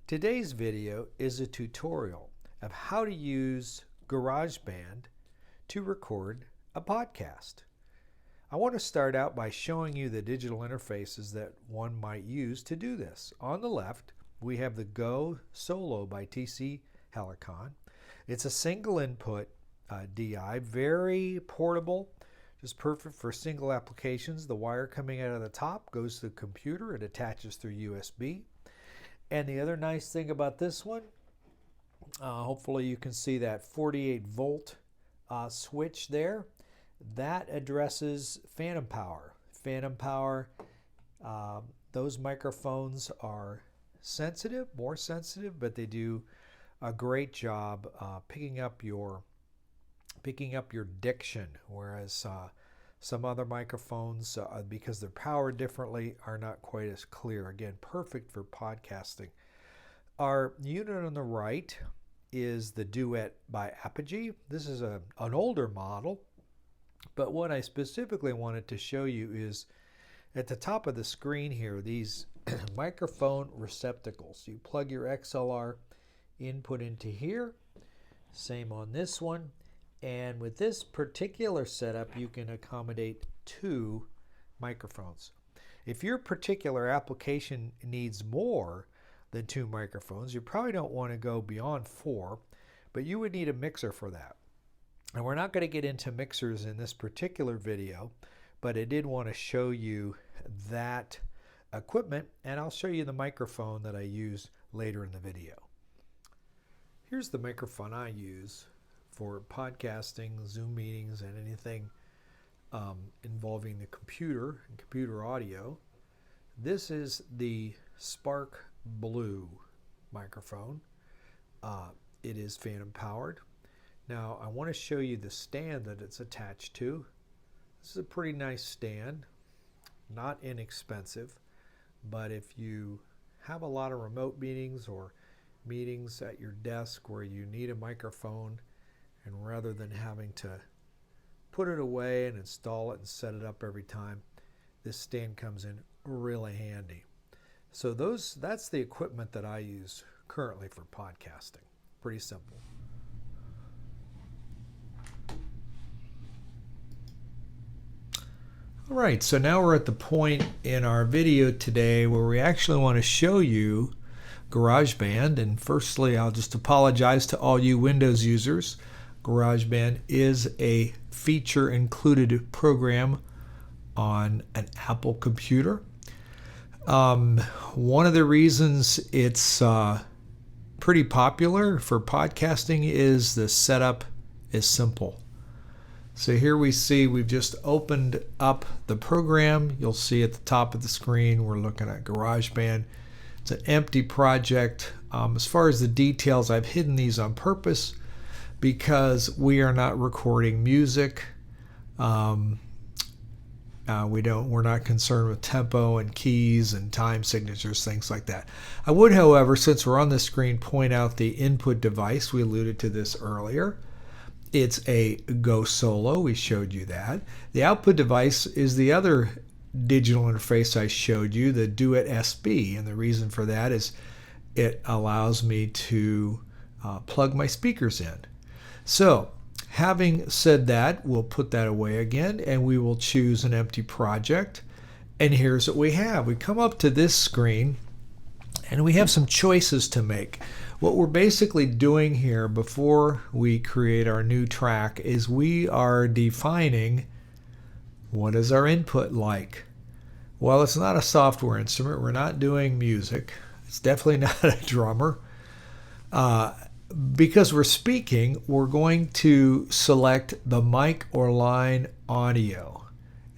Today's video is a tutorial of how to use GarageBand to record a podcast. I want to start out by showing you the digital interfaces that one might use to do this. On the left, we have the Go Solo by TC Helicon. It's a single input DI, very portable, just perfect for single applications. The wire coming out of the top goes to the computer. It attaches through USB. And the other nice thing about this one, hopefully you can see that 48 volt switch there. That addresses phantom power. Phantom power, those microphones are sensitive, more sensitive, but they do a great job picking up your diction, whereas some other microphones, because they're powered differently, are not quite as clear. Again, perfect for podcasting. Our unit on the right is the Duet by Apogee. This is an older model, but what I specifically wanted to show you is at the top of the screen here, these microphone receptacles. You plug your XLR input into here. Same on this one. And with this particular setup, you can accommodate 2 microphones. If your particular application needs more than 2 microphones, you probably don't want to go beyond 4, but you would need a mixer for that. And we're not going to get into mixers in this particular video, but I did want to show you that equipment, and I'll show you the microphone that I use later in the video. Here's the microphone I use for podcasting, Zoom meetings, and anything involving the computer and computer audio. This is the Spark Blue microphone. It is phantom powered. Now I want to show you the stand that it's attached to. This is a pretty nice stand, not inexpensive, but if you have a lot of remote meetings or meetings at your desk where you need a microphone, and rather than having to put it away and install it and set it up every time, this stand comes in really handy. So that's the equipment that I use currently for podcasting. Pretty simple. All right, so now we're at the point in our video today where we actually want to show you GarageBand. And firstly, I'll just apologize to all you Windows users. GarageBand is a feature-included program on an Apple computer. One of the reasons it's pretty popular for podcasting is the setup is simple. So here we see we've just opened up the program. You'll see at the top of the screen we're looking at GarageBand. It's an empty project. As far as the details, I've hidden these on purpose because we are not recording music. We're not concerned with tempo and keys and time signatures, things like that. I would, however, since we're on the screen, point out the input device. We alluded to this earlier. It's a Go Solo. We showed you that. The output device is the other digital interface I showed you, the Duet SB, and the reason for that is it allows me to plug my speakers in. So, having said that, we'll put that away again and we will choose an empty project. And here's what we have. We come up to this screen and we have some choices to make. What we're basically doing here before we create our new track is we are defining what is our input like. Well, it's not a software instrument. We're not doing music. It's definitely not a drummer. Because we're speaking, we're going to select the mic or line audio.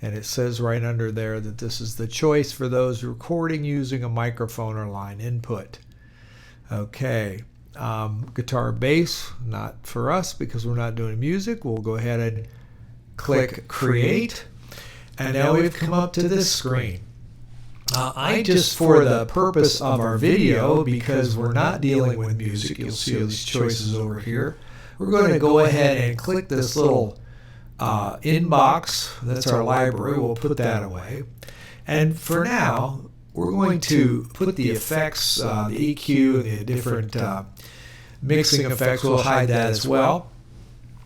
And it says right under there that this is the choice for those recording using a microphone or line input. Okay. Guitar bass, not for us because we're not doing music. We'll go ahead and click Create. And now we've come up to this screen. I just, for the purpose of our video, because we're not dealing with music, you'll see these choices over here. We're going to go ahead and click this little inbox. That's our library. We'll put that away. And for now, we're going to put the effects, the EQ, the different mixing effects. We'll hide that as well.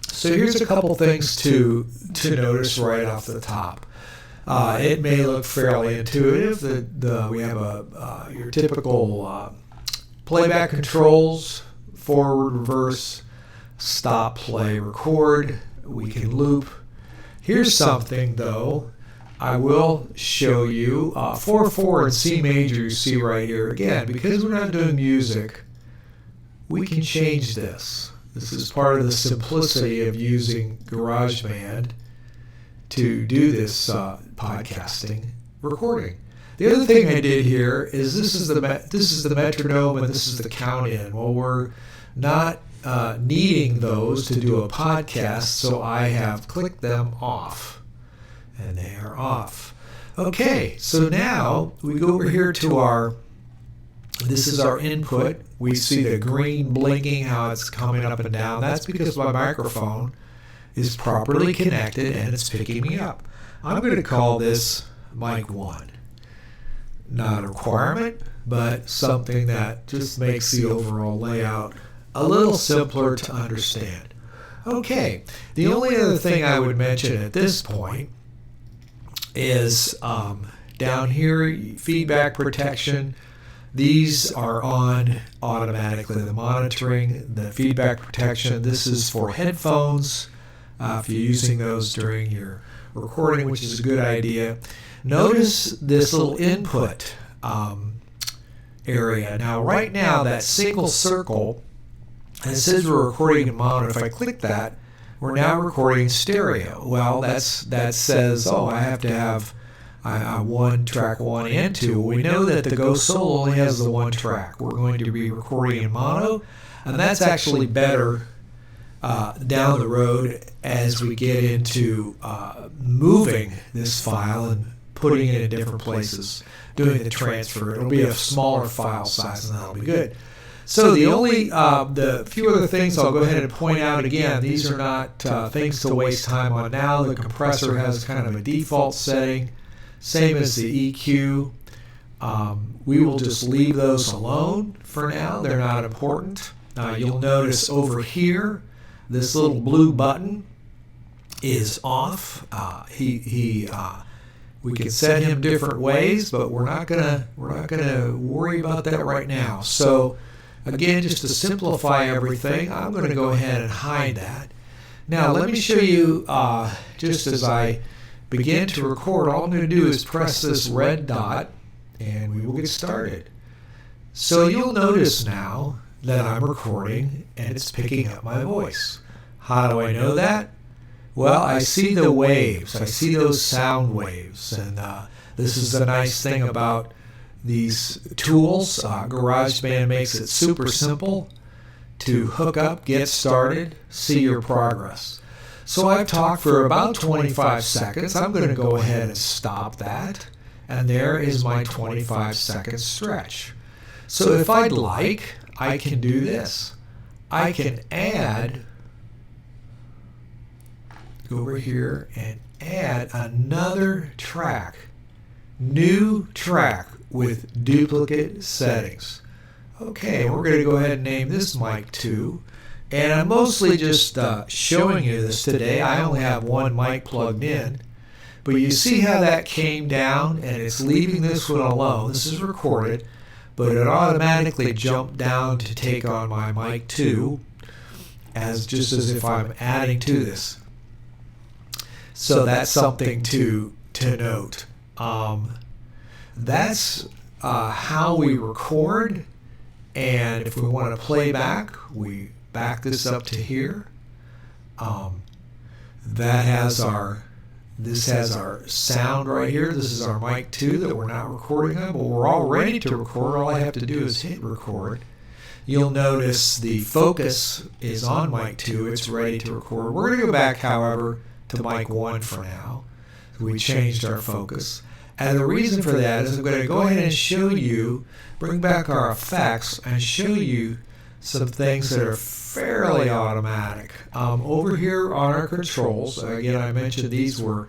So here's a couple things to notice right off the top. It may look fairly intuitive. We have your typical playback controls, forward, reverse, stop, play, record. We can loop. Here's something though. I will show you 4/4 and C major. You see right here again, because we're not doing music, we can change this. This is part of the simplicity of using GarageBand to do this podcasting recording. The other thing I did here is this is the metronome and this is the count in. Well, we're not needing those to do a podcast, so I have clicked them off, and they are off. Okay, so now we go over here to this is our input. We see the green blinking, how it's coming up and down. That's because my microphone is properly connected and it's picking me up. I'm going to call this mic 1. Not a requirement, but something that just makes the overall layout a little simpler to understand. Okay, the only other thing I would mention at this point is down here, feedback protection. These are on automatically. The monitoring, the feedback protection. This is for headphones. If you're using those during your recording, which is a good idea. Notice this little input area. Now, right now, that single circle, and it says we're recording in mono. If I click that, we're now recording stereo. Well, that says, oh, I have to have one track 1 and 2. We know that the Go Solo only has the one track. We're going to be recording in mono, and that's actually better down the road as we get into moving this file and putting it in different places, doing the transfer. It'll be a smaller file size, and that'll be good. So the few other things I'll go ahead and point out again. These are not things to waste time on now. The compressor has kind of a default setting, same as the EQ. We will just leave those alone for now. They're not important. You'll notice over here, this little blue button is off. We can set him different ways, but we're not gonna worry about that right now. So again, just to simplify everything, I'm going to go ahead and hide that. Now let me show you, just as I begin to record, all I'm going to do is press this red dot and we will get started. So you'll notice now that I'm recording and it's picking up my voice. How do I know that? Well, I see the waves. I see those sound waves. And this is the nice thing about these tools. GarageBand makes it super simple to hook up, get started, see your progress. So I've talked for about 25 seconds. I'm going to go ahead and stop that. And there is my 25-second stretch. So if I'd like, I can do this. I can add, go over here and add another track, new track with duplicate settings. Okay, we're going to go ahead and name this mic 2. And I'm mostly just showing you this today. I only have one mic plugged in. But you see how that came down and it's leaving this one alone. This is recorded, but it automatically jumped down to take on my mic 2 just as if I'm adding to this. So that's something to note. That's how we record, and if we want to play back, we back this up to here. This has our sound right here. This is our mic 2 that we're not recording on, but we're all ready to record. All I have to do is hit record. You'll notice the focus is on mic 2. It's ready to record. We're going to go back, however, to mic 1 for now. We changed our focus. And the reason for that is I'm going to go ahead and show you, bring back our effects, and show you some things that are fairly automatic. Over here on our controls, again, I mentioned these were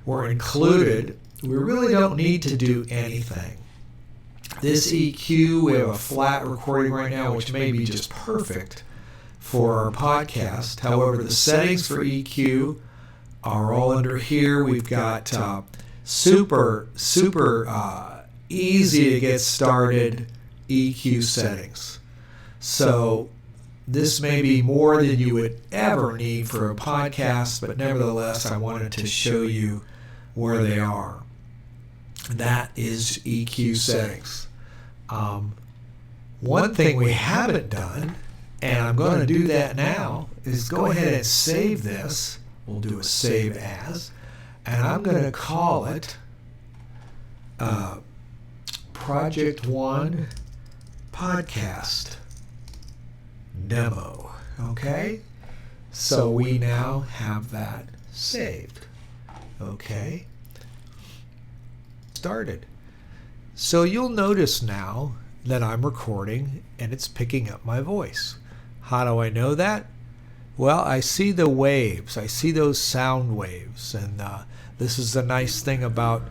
included. We really don't need to do anything. This EQ, we have a flat recording right now, which may be just perfect for our podcast. However, the settings for EQ are all under here. We've got super easy to get started EQ settings. So this may be more than you would ever need for a podcast, but nevertheless, I wanted to show you where they are. That is EQ settings. One thing we haven't done, and I'm going to do that now, is go ahead and save this. We'll do a save as, and I'm going to call it Project 1 Podcast Demo. Okay? So we now have that saved. Okay? Started. So you'll notice now that I'm recording and it's picking up my voice. How do I know that? Well, I see the waves. I see those sound waves. And this is the nice thing about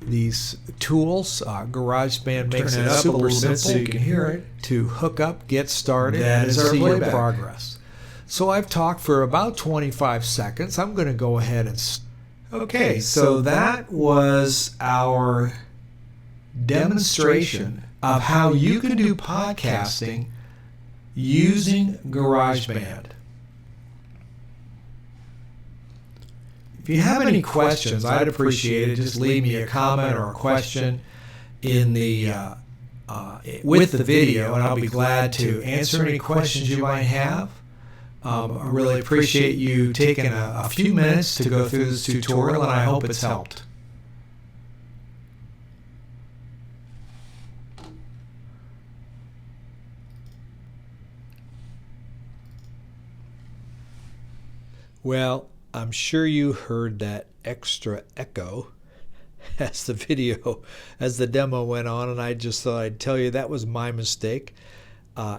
these tools. GarageBand makes it super simple so you can hear it to hook up, get started, and see your progress. So I've talked for about 25 seconds. I'm going to go ahead and okay, so that was our demonstration of how you can do podcasting using GarageBand. If you have any questions, I'd appreciate it. Just leave me a comment or a question in the with the video, and I'll be glad to answer any questions you might have. I really appreciate you taking a few minutes to go through this tutorial, and I hope it's helped. Well, I'm sure you heard that extra echo as the demo went on, and I just thought I'd tell you that was my mistake.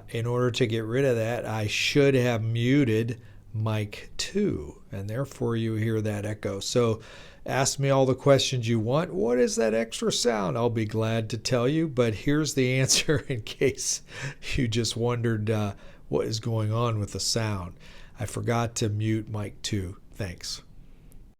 In order to get rid of that, I should have muted mic 2, and therefore you hear that echo. So ask me all the questions you want. What is that extra sound? I'll be glad to tell you, but here's the answer in case you just wondered what is going on with the sound. I forgot to mute mic 2. Thanks.